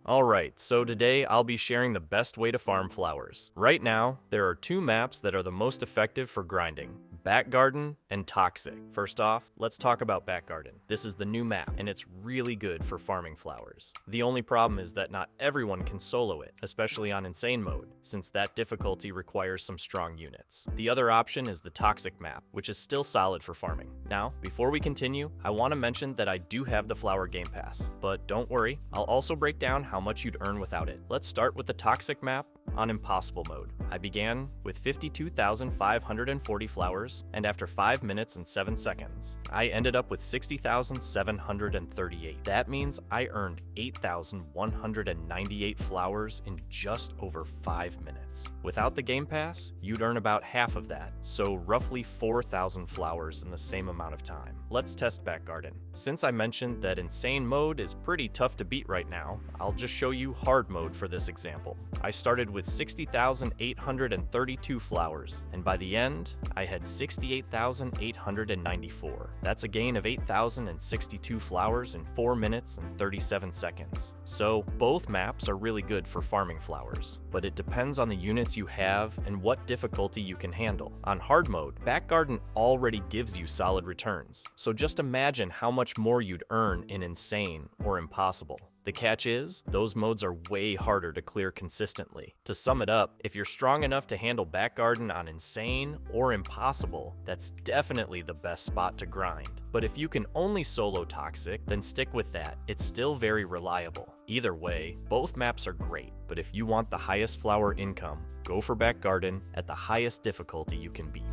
Alright, so today I'll be sharing the best way to farm flowers. Right now, there are two maps that are the most effective for grinding: Back Garden and Toxic. First off, let's talk about Back Garden. This is the new map, and it's really good for farming flowers. The only problem is that not everyone can solo it, especially on Insane mode, since that difficulty requires some strong units. The other option is the Toxic map, which is still solid for farming. Now, before we continue, I want to mention that I do have the Flower Game Pass, but don't worry, I'll also break down how much you'd earn without it. Let's start with the Toxic map on Impossible mode. I began with 52,540 flowers, and after 5 minutes and 7 seconds, I ended up with 60,738. That means I earned 8,198 flowers in just over 5 minutes. Without the Game Pass, you'd earn about half of that, so roughly 4,000 flowers in the same amount of time. Let's test Back Garden. Since I mentioned that Insane mode is pretty tough to beat right now, I'll just show you hard mode for this example. I started with 60,832 flowers, and by the end, I had 68,894. That's a gain of 8,062 flowers in 4 minutes and 37 seconds. So both maps are really good for farming flowers, but it depends on the units you have and what difficulty you can handle. On hard mode, Back Garden already gives you solid returns, so just imagine how much more you'd earn in Insane or Impossible. The catch is, those modes are way harder to clear consistently. To sum it up, if you're strong enough to handle Back Garden on Insane or Impossible, that's definitely the best spot to grind. But if you can only solo Toxic, then stick with that. It's still very reliable. Either way, both maps are great, but if you want the highest flower income, go for Back Garden at the highest difficulty you can beat.